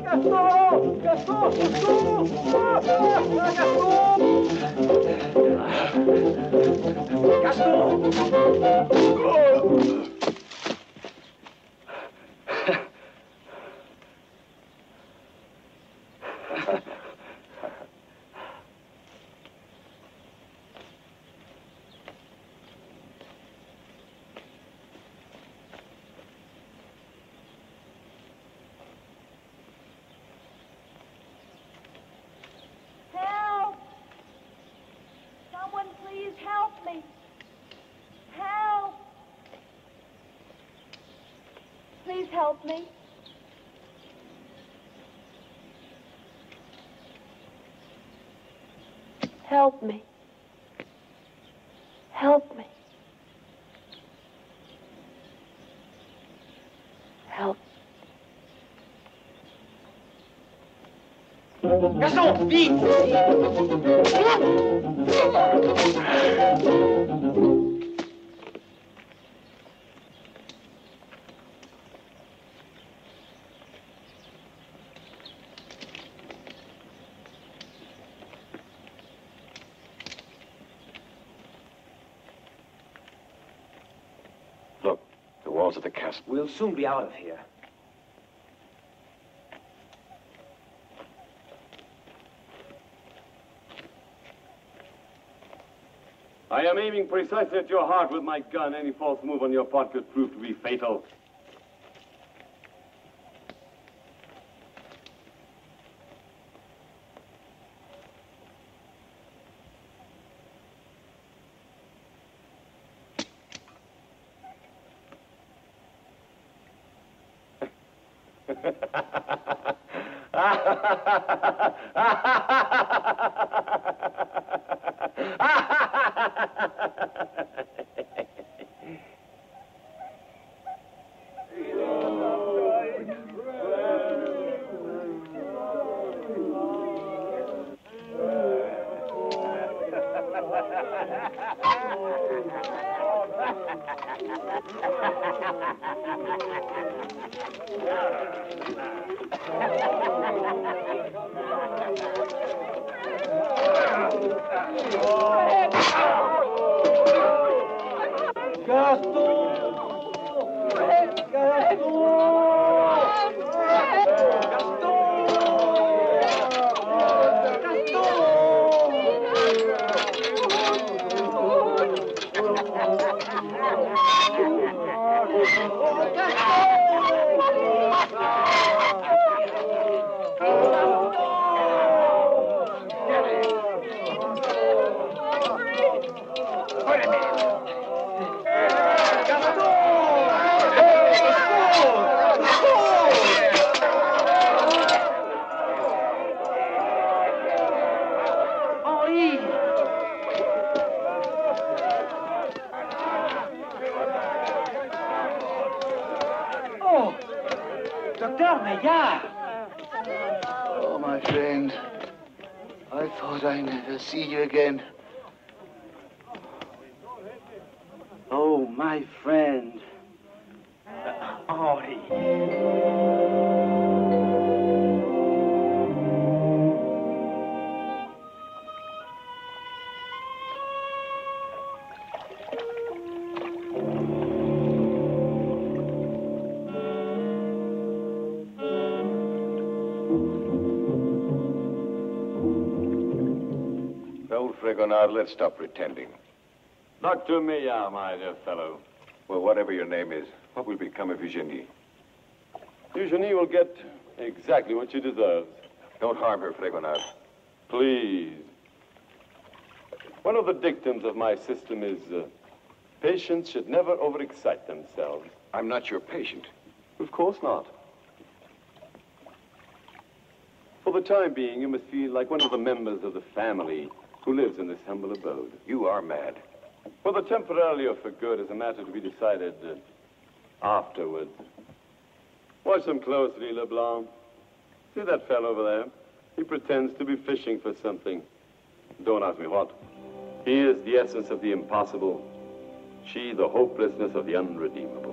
Gaston! Help! Someone please help me. Help! Please help me. Help me. Help me. Help. Gaston, vite! Look, the walls of the castle. We'll soon be out of here. I am aiming precisely at your heart with my gun. Any false move on your part could prove to be fatal. Oh, my friend. I thought I'd never see you again. Oh, my friend. Henri. Well, Fragonard, let's stop pretending. Dr. Maillard, my dear fellow. Well, whatever your name is, what will become of Eugenie? Eugenie will get exactly what she deserves. Don't harm her, Fragonard. Please. One of the dictums of my system is patients should never overexcite themselves. I'm not your patient. Of course not. For the time being, you must feel like one of the members of the family who lives in this humble abode. You are mad. Whether temporarily or for good is a matter to be decided afterwards. Watch them closely, Leblanc. See that fellow over there? He pretends to be fishing for something. Don't ask me what. He is the essence of the impossible. She, the hopelessness of the unredeemable.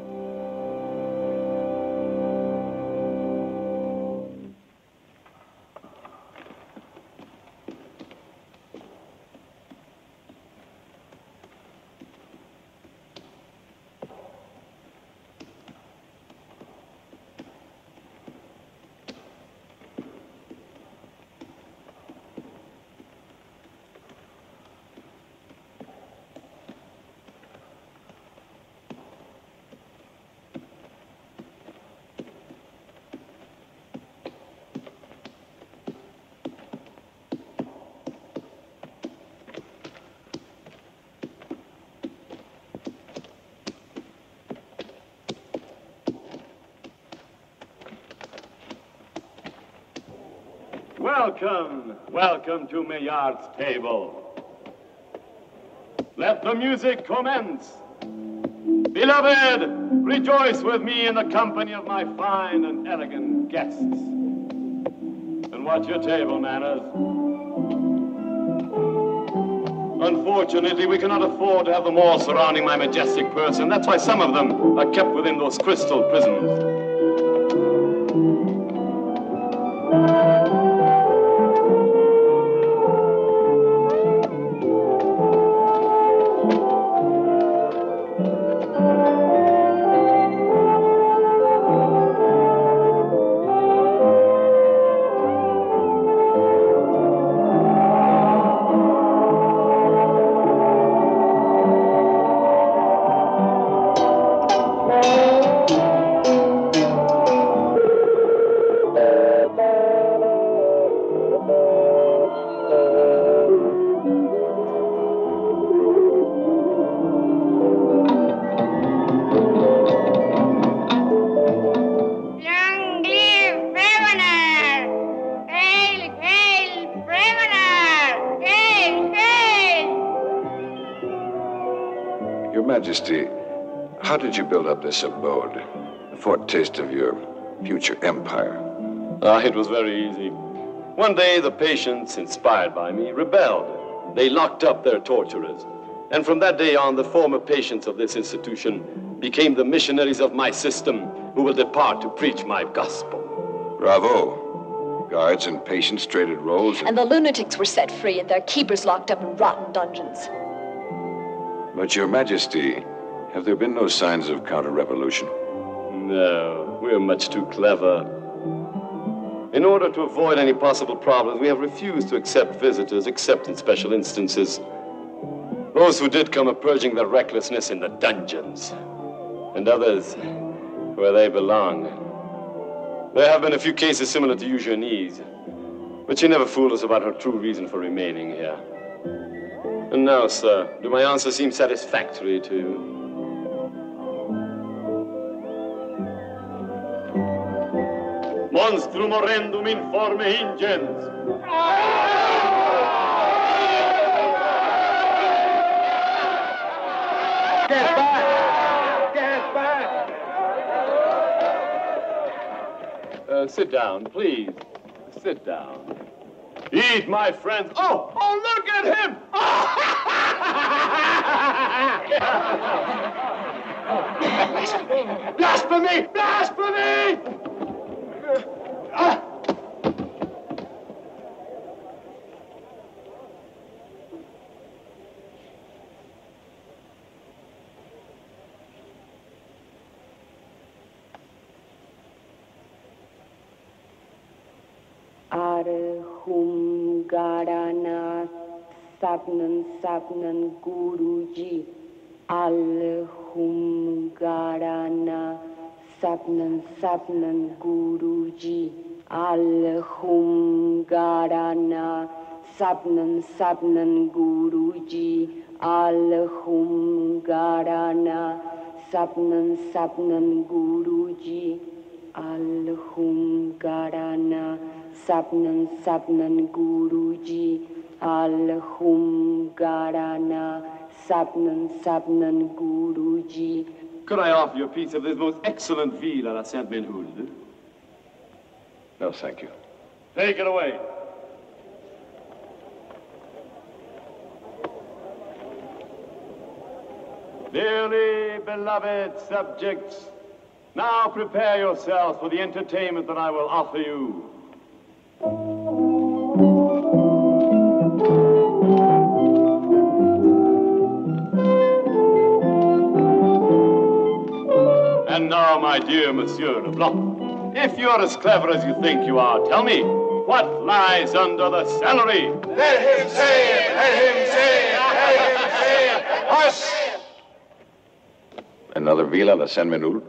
Welcome, welcome to Maillard's table. Let the music commence. Beloved, rejoice with me in the company of my fine and elegant guests. And watch your table manners. Unfortunately, we cannot afford to have them all surrounding my majestic person. That's why some of them are kept within those crystal prisms. Your Majesty, how did you build up this abode, a foretaste of your future empire? It was very easy. One day, the patients, inspired by me, rebelled. They locked up their torturers. And from that day on, the former patients of this institution became the missionaries of my system who will depart to preach my gospel. Bravo. Guards and patients traded roles. And the lunatics were set free and their keepers locked up in rotten dungeons. But, Your Majesty, have there been no signs of counter-revolution? No, we're much too clever. In order to avoid any possible problems, we have refused to accept visitors except in special instances. Those who did come are purging their recklessness in the dungeons, and others where they belong. There have been a few cases similar to Eugenie's, but she never fooled us about her true reason for remaining here. And now, sir, do my answers seem satisfactory to you? Monstrum horrendum informe ingens. Get back! Get back! Sit down, please. Sit down. Eat, my friends. Oh, look at him! Blasphemy! Blasphemy! Arhum Garana Sabnan Guruji. Alhum Garana Sabnan Guruji. Alhum Garana Sabnan Guruji. Alhum Garana Sabnan Guruji. Alhum Garana Sabnan Guruji. Alhum Garana Sabnan Guruji. Could I offer you a piece of this most excellent veal à la Sainte-Menehould? No, thank you. Take it away. Dearly beloved subjects, now prepare yourselves for the entertainment that I will offer you. And now, my dear Monsieur Leblanc, if you're as clever as you think you are, tell me, what lies under the celery? Let him say it! Let him say it! Let him say it! Hush! Another veal à la Sainte-Menehould?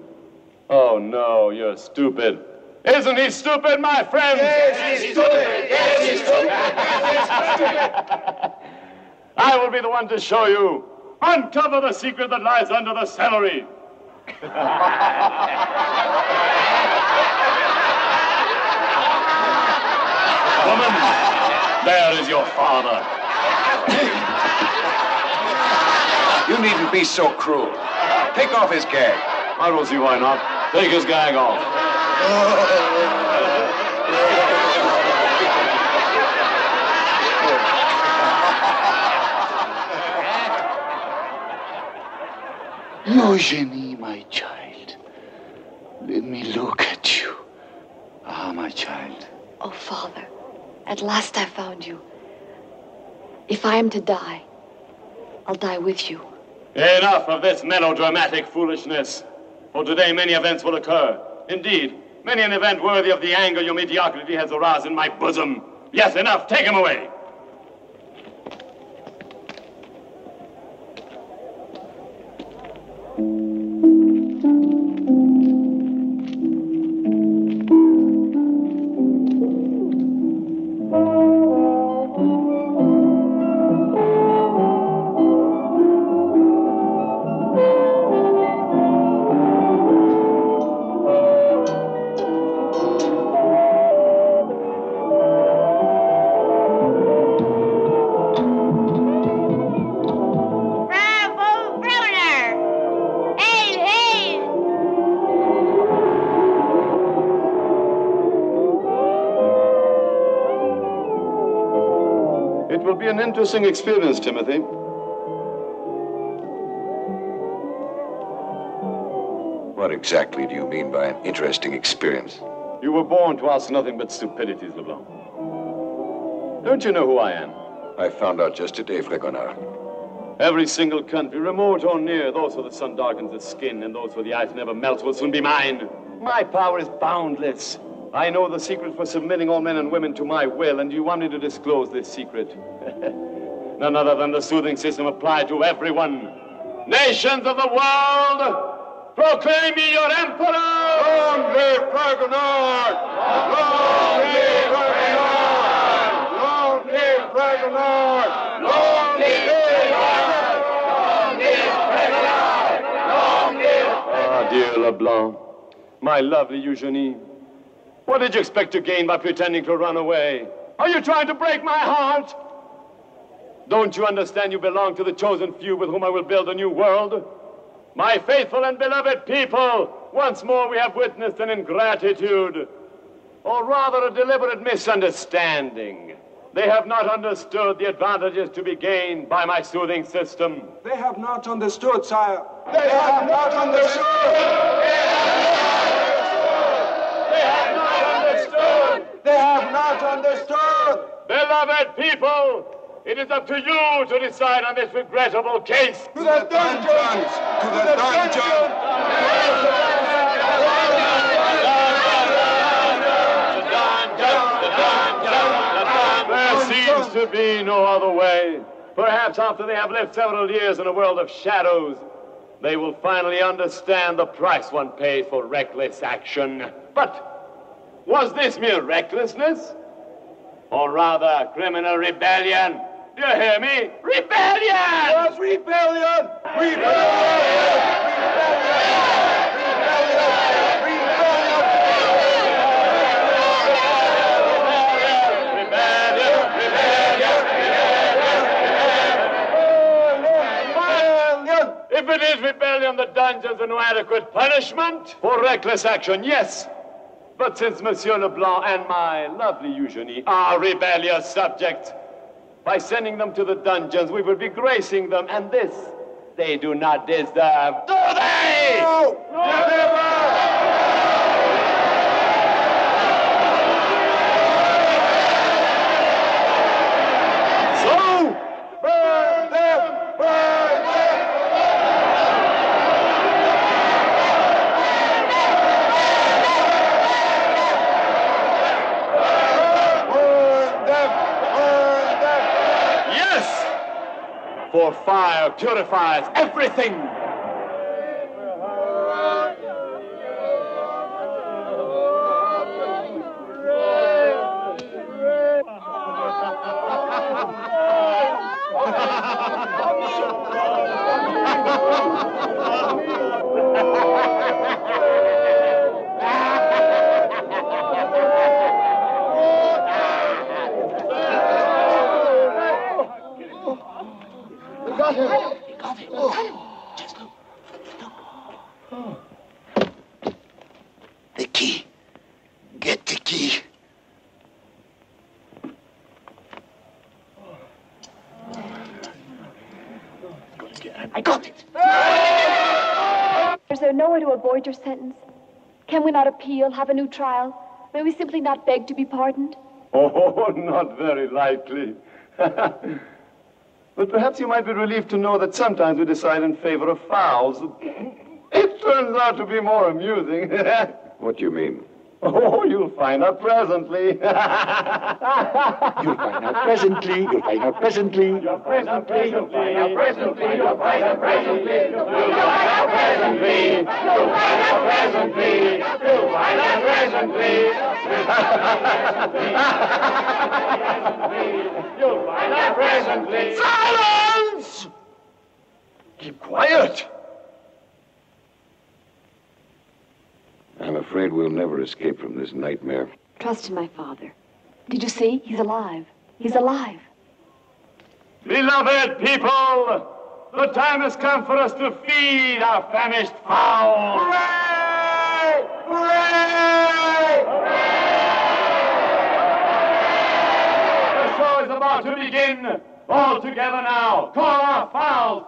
Oh, no, you're stupid. Isn't he stupid, my friend? Yes, he's stupid! Yes, he's stupid! Yes, he's stupid! I will be the one to show you. Uncover the secret that lies under the celery. The gentlemen, there is your father. You needn't be so cruel. Take off his gag. I don't see why not. Take his gag off. Eugenie, my child. Let me look at you. Ah, my child. Oh, Father, at last I found you. If I am to die, I'll die with you. Enough of this melodramatic foolishness. For today many events will occur. Indeed, many an event worthy of the anger your mediocrity has aroused in my bosom. Yes, enough. Take him away. It will be an interesting experience, Timothy. What exactly do you mean by an interesting experience? You were born to ask nothing but stupidities, Leblanc. Don't you know who I am? I found out just today, Fragonard. Every single country, remote or near, those where the sun darkens the skin and those where the ice never melts will soon be mine. My power is boundless. I know the secret for submitting all men and women to my will, and you want me to disclose this secret. None other than the soothing system applied to everyone. Nations of the world, proclaim me your emperor! Long live Fragonard! Long live Fragonard! Long live Fragonard! Long live Fragonard! Long live Fragonard! Long live Ah, dear Leblanc, my lovely Eugenie, what did you expect to gain by pretending to run away? Are you trying to break my heart? Don't you understand you belong to the chosen few with whom I will build a new world? My faithful and beloved people, once more we have witnessed an ingratitude, or rather a deliberate misunderstanding. They have not understood the advantages to be gained by my soothing system. They have not understood, sire. They have not understood! They have not understood! Beloved people, it is up to you to decide on this regrettable case. To the dungeons! To the dungeons! There seems to be no other way. Perhaps after they have lived several years in a world of shadows, they will finally understand the price one pays for reckless action. But was this mere recklessness? Or rather, criminal rebellion? Do you hear me? Rebellion! Yes, rebellion! If it is rebellion, the dungeon's an adequate punishment for reckless action, yes. But since Monsieur Leblanc and my lovely Eugenie are rebellious subjects, by sending them to the dungeons, we will be gracing them, and this they do not deserve. Do they? No! Never! So, burn them! Burn them! for fire purifies everything. got him. He got him. Oh. Just look. Oh. The key. Get the key. I got it. Is there nowhere to avoid your sentence? Can we not appeal, have a new trial? May we simply not beg to be pardoned? Oh, not very likely. But perhaps you might be relieved to know that sometimes we decide in favor of fouls. It turns out to be more amusing. What do you mean? Oh, you'll find out presently. You'll find out presently. You'll find out presently. You'll find out presently. You'll presently. You'll find out presently. You'll find out presently. You'll find out presently. You'll find out presently. You'll find out presently. Silence! Keep quiet. I'm afraid we'll never escape from this nightmare. Trust in my father. Did you see? He's alive. He's alive. Beloved people, the time has come for us to feed our famished fowls. Hooray! Hooray! The show is about to begin. All together now. Call our fowls.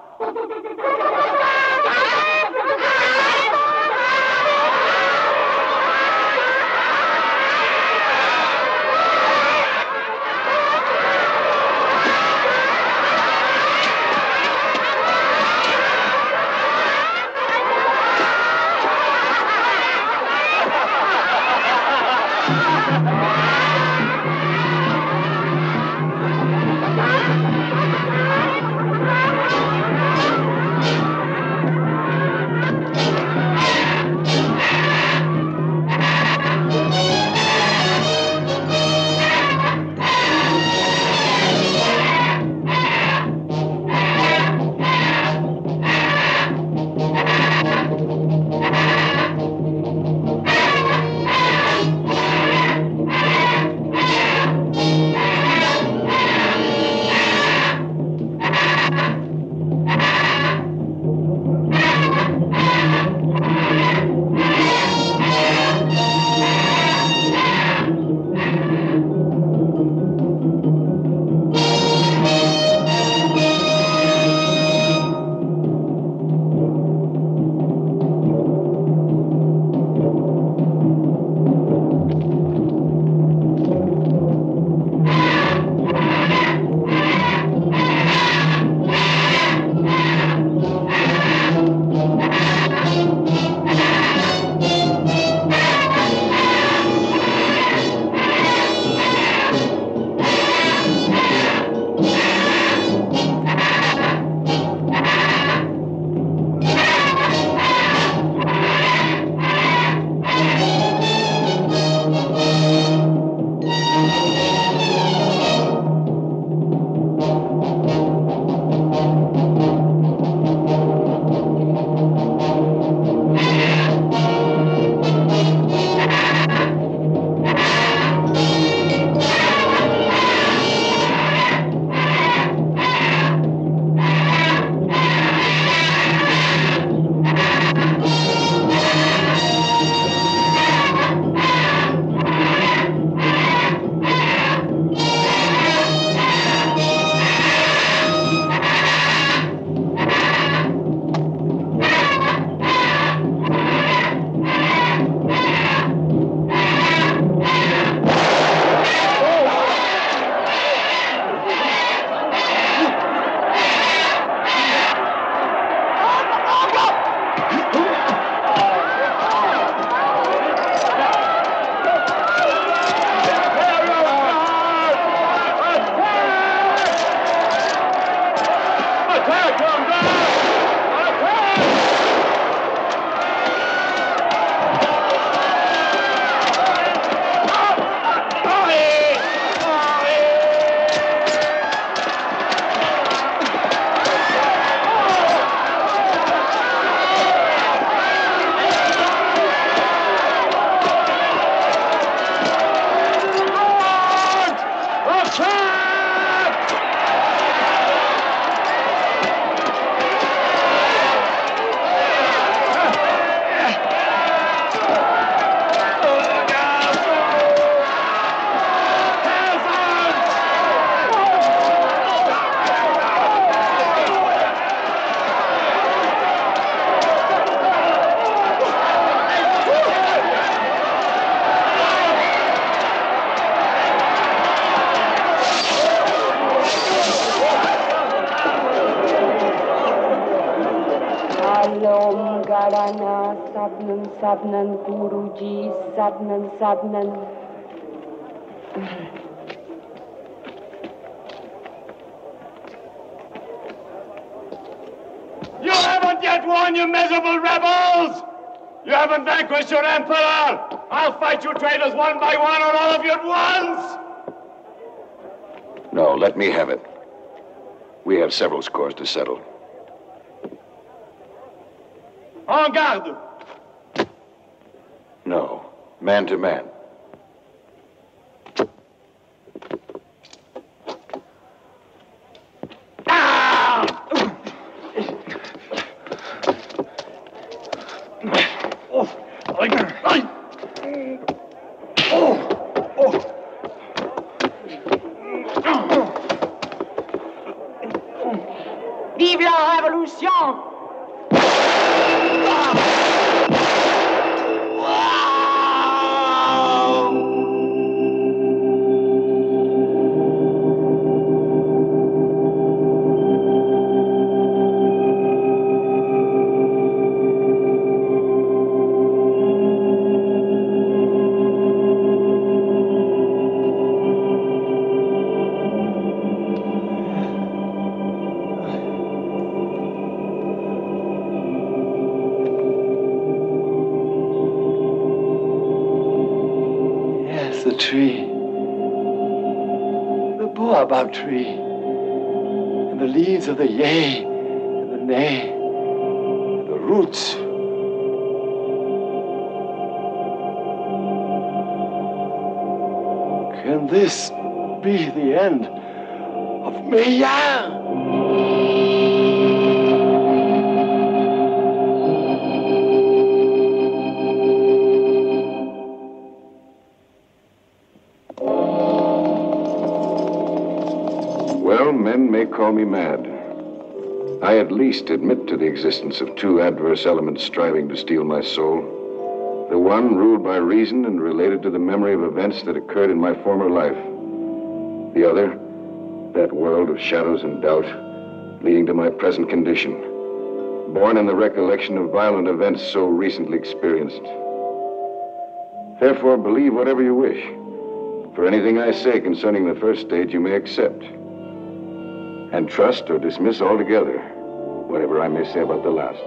Garana Sabnan Sabnan Guruji Sabnan Sabnan. You haven't yet won, you miserable rebels! You haven't vanquished your emperor! I'll fight you traitors one by one, or all of you at once! No, let me have it. We have several scores to settle. En garde! No, man to man. Vive la révolution! The tree, the baobab tree, and the leaves of the yay and the nay, and the roots. Can this be the end of Meillan? Well, men may call me mad. I at least admit to the existence of two adverse elements striving to steal my soul. The one ruled by reason and related to the memory of events that occurred in my former life. The other, that world of shadows and doubt, leading to my present condition, born in the recollection of violent events so recently experienced. Therefore, believe whatever you wish. For anything I say concerning the first stage, you may accept. And trust or dismiss altogether whatever I may say about the last.